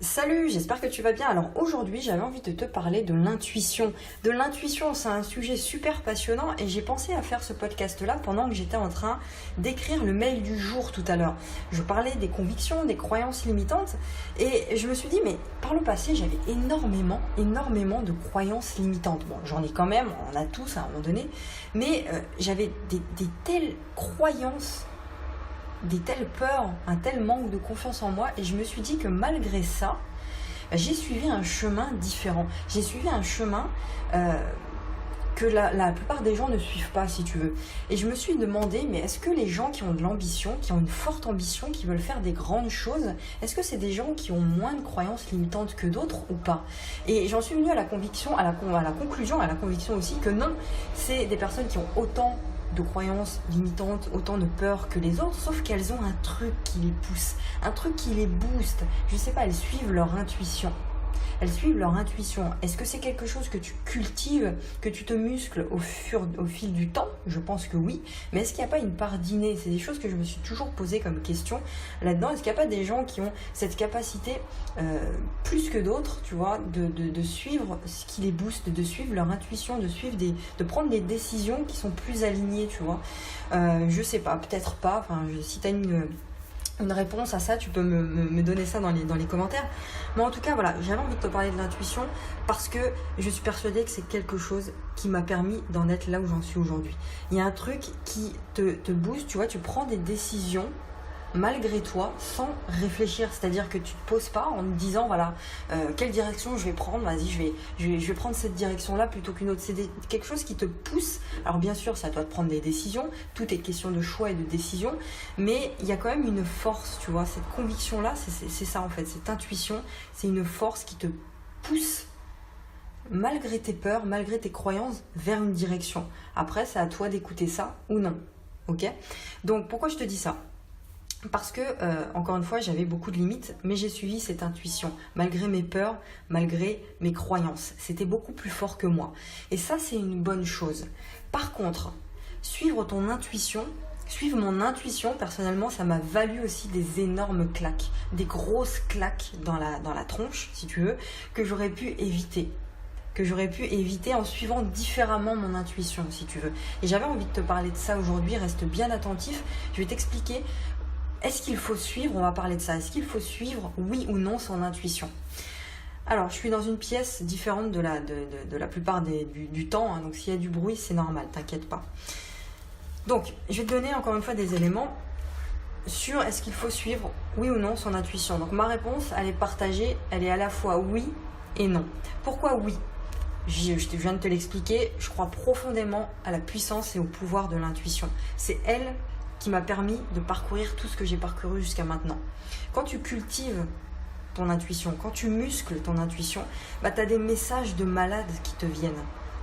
Salut, j'espère que tu vas bien. Alors aujourd'hui, j'avais envie de te parler de l'intuition. De l'intuition, c'est un sujet super passionnant et j'ai pensé à faire ce podcast-là pendant que j'étais en train d'écrire le mail du jour tout à l'heure. Je parlais des convictions, des croyances limitantes et je me suis dit, mais par le passé, j'avais énormément de croyances limitantes. Bon, j'en ai quand même, on en a tous à un moment donné, mais j'avais des telles croyances, des telles peurs, un tel manque de confiance en moi et je me suis dit que malgré ça, j'ai suivi un chemin différent. J'ai suivi un chemin que la plupart des gens ne suivent pas, si tu veux. Et je me suis demandé, mais est-ce que les gens qui ont de l'ambition, qui ont une forte ambition, qui veulent faire des grandes choses, est-ce que c'est des gens qui ont moins de croyances limitantes que d'autres ou pas? Et j'en suis venue à la conviction, à la conclusion, à la conviction aussi que non, c'est des personnes qui ont autant de croyances limitantes, autant de peur que les autres, sauf qu'elles ont un truc qui les pousse, un truc qui les booste. Je sais pas, elles suivent leur intuition. Elles suivent leur intuition. Est-ce que c'est quelque chose que tu cultives, que tu te muscles au fil du temps? Je pense que oui. Mais est-ce qu'il n'y a pas une part d'inné? C'est des choses que je me suis toujours posées comme question là-dedans. Est-ce qu'il n'y a pas des gens qui ont cette capacité, plus que d'autres, tu vois, de suivre ce qui les booste, de suivre leur intuition, de prendre des décisions qui sont plus alignées, tu vois? Je sais pas, peut-être pas. Enfin, si tu as une réponse à ça, tu peux me donner ça dans les commentaires. Mais en tout cas, voilà, j'avais envie de te parler de l'intuition parce que je suis persuadée que c'est quelque chose qui m'a permis d'en être là où j'en suis aujourd'hui. Il y a un truc qui te booste, tu vois, tu prends des décisions malgré toi, sans réfléchir. C'est-à-dire que tu te poses pas en te disant, voilà, quelle direction je vais prendre, vas-y, je vais prendre cette direction-là plutôt qu'une autre. C'est quelque chose qui te pousse. Alors bien sûr, c'est à toi de prendre des décisions, tout est question de choix et de décision, mais il y a quand même une force, tu vois, cette conviction-là, c'est ça en fait, cette intuition, c'est une force qui te pousse malgré tes peurs, malgré tes croyances, vers une direction. Après, c'est à toi d'écouter ça ou non, ok? Donc, pourquoi je te dis ça? Parce que, encore une fois, j'avais beaucoup de limites, mais j'ai suivi cette intuition, malgré mes peurs, malgré mes croyances. C'était beaucoup plus fort que moi. Et ça, c'est une bonne chose. Par contre, suivre mon intuition, personnellement, ça m'a valu aussi des énormes claques, des grosses claques dans la tronche, si tu veux, que j'aurais pu éviter. En suivant différemment mon intuition, si tu veux. Et j'avais envie de te parler de ça aujourd'hui, reste bien attentif. Je vais t'expliquer. Est-ce qu'il faut suivre, on va parler de ça, est-ce qu'il faut suivre, oui ou non, son intuition? Alors, je suis dans une pièce différente de la plupart du temps, hein, donc s'il y a du bruit, c'est normal, t'inquiète pas. Donc, je vais te donner encore une fois des éléments sur est-ce qu'il faut suivre, oui ou non, son intuition. Donc, ma réponse, elle est partagée, elle est à la fois oui et non. Pourquoi oui? Je viens de te l'expliquer, je crois profondément à la puissance et au pouvoir de l'intuition. C'est elle qui m'a permis de parcourir tout ce que j'ai parcouru jusqu'à maintenant. Quand tu cultives ton intuition, quand tu muscles ton intuition, tu as des messages de malade qui te viennent.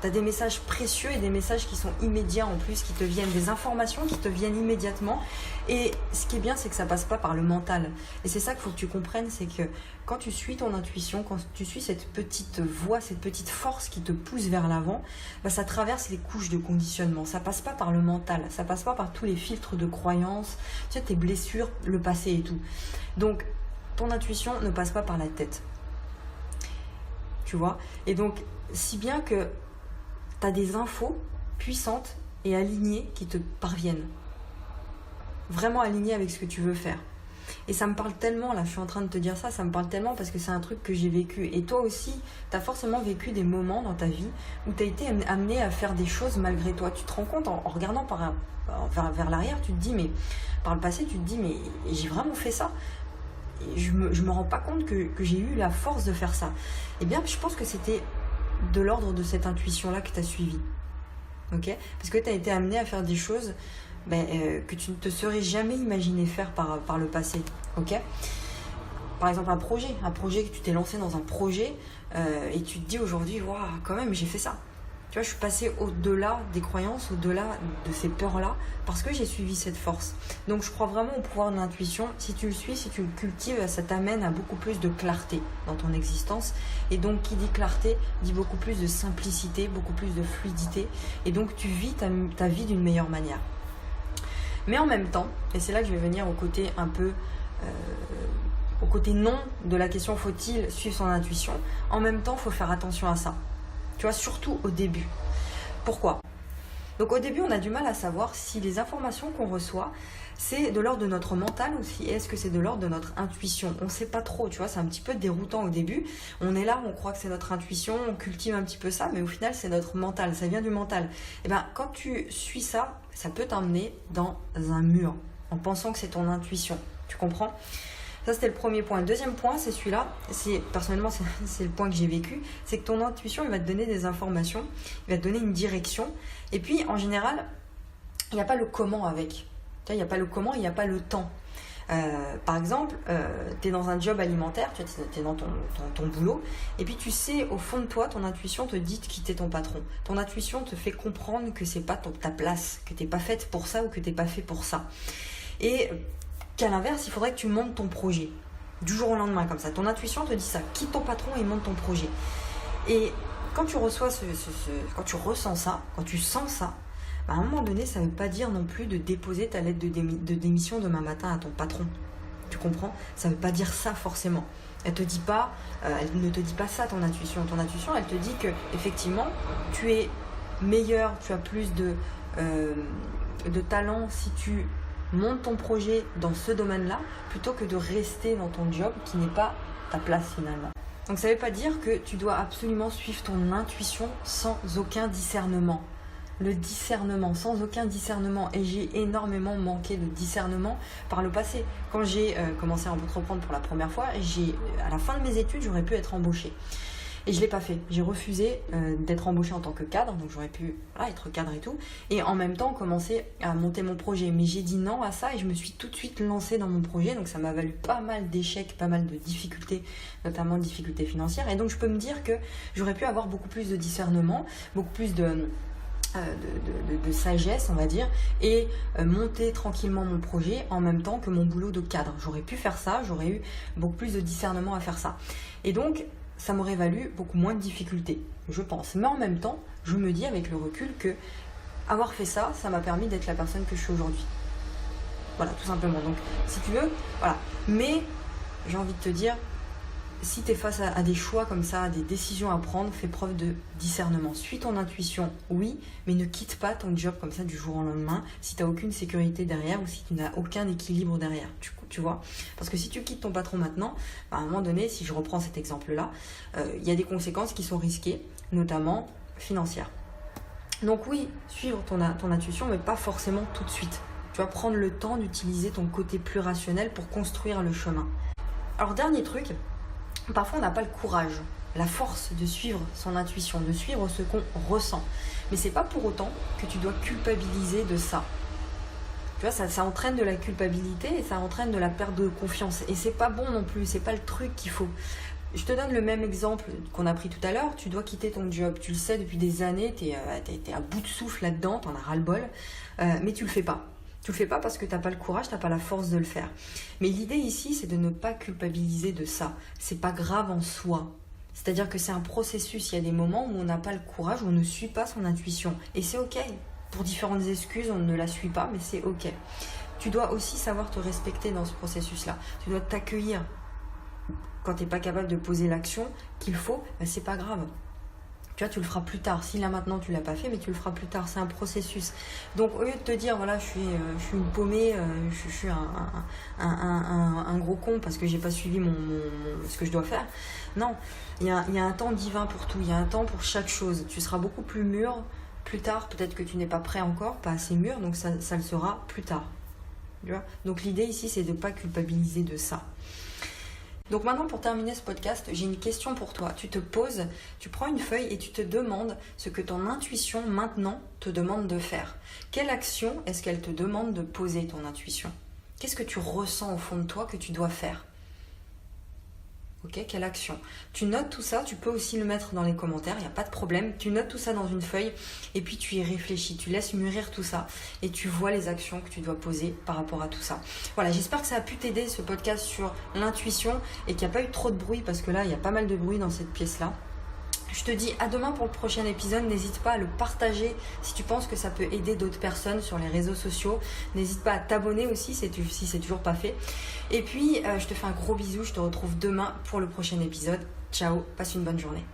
Tu as des messages précieux et des messages qui sont immédiats en plus, qui te viennent, des informations qui te viennent immédiatement. Et ce qui est bien, c'est que ça passe pas par le mental. Et c'est ça qu'il faut que tu comprennes, c'est que quand tu suis ton intuition, quand tu suis cette petite voix, cette petite force qui te pousse vers l'avant, ça traverse les couches de conditionnement. Ça passe pas par le mental, ça passe pas par tous les filtres de croyances, tu sais, tes blessures, le passé et tout. Donc, ton intuition ne passe pas par la tête. Tu vois? Et donc, si bien que tu as des infos puissantes et alignées qui te parviennent. Vraiment alignées avec ce que tu veux faire. Et ça me parle tellement, là je suis en train de te dire ça me parle tellement parce que c'est un truc que j'ai vécu. Et toi aussi, tu as forcément vécu des moments dans ta vie où tu as été amené à faire des choses malgré toi. Tu te rends compte en regardant vers l'arrière, tu te dis, mais par le passé, tu te dis, mais j'ai vraiment fait ça. Et je me rends pas compte que j'ai eu la force de faire ça. Eh bien, je pense que c'était de l'ordre de cette intuition-là que tu as suivi. Ok? Parce que tu as été amené à faire des choses que tu ne te serais jamais imaginé faire par le passé. Ok? Par exemple, un projet que tu t'es lancé dans un projet et tu te dis aujourd'hui, waouh, quand même, j'ai fait ça. Tu vois, je suis passée au-delà des croyances, au-delà de ces peurs-là, parce que j'ai suivi cette force. Donc, je crois vraiment au pouvoir de l'intuition. Si tu le suis, si tu le cultives, ça t'amène à beaucoup plus de clarté dans ton existence. Et donc, qui dit clarté, dit beaucoup plus de simplicité, beaucoup plus de fluidité. Et donc, tu vis ta vie d'une meilleure manière. Mais en même temps, et c'est là que je vais venir au côté un peu au côté non de la question faut-il suivre son intuition, en même temps, il faut faire attention à ça. Tu vois, surtout au début. Pourquoi ? Donc au début, on a du mal à savoir si les informations qu'on reçoit, c'est de l'ordre de notre mental ou si est-ce que c'est de l'ordre de notre intuition. On ne sait pas trop, tu vois, c'est un petit peu déroutant au début. On est là, on croit que c'est notre intuition, on cultive un petit peu ça, mais au final, c'est notre mental, ça vient du mental. Et bien, quand tu suis ça, ça peut t'emmener dans un mur, en pensant que c'est ton intuition. Tu comprends ? Ça, c'était le premier point. Le deuxième point, c'est celui-là. Personnellement, c'est le point que j'ai vécu. C'est que ton intuition, il va te donner des informations, il va te donner une direction. Et puis, en général, il n'y a pas le comment avec. Il n'y a pas le comment, il n'y a pas le temps. Par exemple, tu es dans un job alimentaire, tu es dans ton boulot, et puis tu sais, au fond de toi, ton intuition te dit de quitter ton patron. Ton intuition te fait comprendre que c'est pas ta place, que tu n'es pas faite pour ça ou que tu n'es pas fait pour ça. Et qu'à l'inverse, il faudrait que tu montes ton projet du jour au lendemain comme ça. Ton intuition te dit ça, quitte ton patron et monte ton projet. Et quand tu reçois quand tu ressens ça, quand tu sens ça, à un moment donné, ça ne veut pas dire non plus de déposer ta lettre de démission demain matin à ton patron. Tu comprends ? Ça ne veut pas dire ça forcément. Elle ne te dit pas ça, ton intuition. Ton intuition, elle te dit que effectivement, tu es meilleur, tu as plus de talent si tu monte ton projet dans ce domaine-là plutôt que de rester dans ton job qui n'est pas ta place finalement. Donc ça ne veut pas dire que tu dois absolument suivre ton intuition sans aucun discernement. Le discernement, sans aucun discernement. Et j'ai énormément manqué de discernement par le passé. Quand j'ai commencé à entreprendre pour la première fois, à la fin de mes études, j'aurais pu être embauchée. Et je ne l'ai pas fait. J'ai refusé d'être embauchée en tant que cadre, donc j'aurais pu être cadre et tout. Et en même temps, commencer à monter mon projet. Mais j'ai dit non à ça et je me suis tout de suite lancée dans mon projet. Donc ça m'a valu pas mal d'échecs, pas mal de difficultés, notamment de difficultés financières. Et donc je peux me dire que j'aurais pu avoir beaucoup plus de discernement, beaucoup plus de sagesse, on va dire, et monter tranquillement mon projet en même temps que mon boulot de cadre. J'aurais pu faire ça, j'aurais eu beaucoup plus de discernement à faire ça. Et donc, ça m'aurait valu beaucoup moins de difficultés, je pense. Mais en même temps, je me dis avec le recul que avoir fait ça, ça m'a permis d'être la personne que je suis aujourd'hui. Voilà, tout simplement. Donc, si tu veux, voilà. Mais, j'ai envie de te dire, si tu es face à des choix comme ça, à des décisions à prendre, fais preuve de discernement. Suis ton intuition, oui, mais ne quitte pas ton job comme ça du jour au lendemain si tu n'as aucune sécurité derrière ou si tu n'as aucun équilibre derrière, tu vois. Parce que si tu quittes ton patron maintenant, à un moment donné, si je reprends cet exemple-là, il y a des conséquences qui sont risquées, notamment financières. Donc oui, suivre ton intuition, mais pas forcément tout de suite. Tu vas prendre le temps d'utiliser ton côté plus rationnel pour construire le chemin. Alors, dernier truc, parfois on n'a pas le courage, la force de suivre son intuition, de suivre ce qu'on ressent. Mais c'est pas pour autant que tu dois culpabiliser de ça. Tu vois, ça entraîne de la culpabilité et ça entraîne de la perte de confiance. Et c'est pas bon non plus, c'est pas le truc qu'il faut. Je te donne le même exemple qu'on a pris tout à l'heure. Tu dois quitter ton job, tu le sais depuis des années, t'es à bout de souffle là-dedans, t'en as ras-le-bol, mais tu le fais pas. Tu le fais pas parce que t'as pas le courage, t'as pas la force de le faire. Mais l'idée ici, c'est de ne pas culpabiliser de ça. C'est pas grave en soi. C'est-à-dire que c'est un processus. Il y a des moments où on n'a pas le courage, où on ne suit pas son intuition. Et c'est ok. Pour différentes excuses, on ne la suit pas, mais c'est ok. Tu dois aussi savoir te respecter dans ce processus-là. Tu dois t'accueillir. Quand tu n'es pas capable de poser l'action qu'il faut, c'est pas grave. Tu vois, tu le feras plus tard. Si là maintenant tu l'as pas fait, mais tu le feras plus tard. C'est un processus. Donc au lieu de te dire voilà, je suis une paumée, je suis un gros con parce que j'ai pas suivi ce que je dois faire. Non, il y a un temps divin pour tout. Il y a un temps pour chaque chose. Tu seras beaucoup plus mûr plus tard. Peut-être que tu n'es pas prêt encore, pas assez mûr, donc ça le sera plus tard. Tu vois ? Donc l'idée ici, c'est de pas culpabiliser de ça. Donc maintenant, pour terminer ce podcast, j'ai une question pour toi. Tu te poses, tu prends une feuille et tu te demandes ce que ton intuition maintenant te demande de faire. Quelle action est-ce qu'elle te demande de poser, ton intuition ? Qu'est-ce que tu ressens au fond de toi que tu dois faire ? Ok, quelle action ? Tu notes tout ça, tu peux aussi le mettre dans les commentaires, il n'y a pas de problème. Tu notes tout ça dans une feuille et puis tu y réfléchis, tu laisses mûrir tout ça et tu vois les actions que tu dois poser par rapport à tout ça. Voilà, j'espère que ça a pu t'aider ce podcast sur l'intuition et qu'il n'y a pas eu trop de bruit parce que là, il y a pas mal de bruit dans cette pièce-là. Je te dis à demain pour le prochain épisode. N'hésite pas à le partager si tu penses que ça peut aider d'autres personnes sur les réseaux sociaux. N'hésite pas à t'abonner aussi si c'est toujours pas fait. Et puis, je te fais un gros bisou. Je te retrouve demain pour le prochain épisode. Ciao, passe une bonne journée.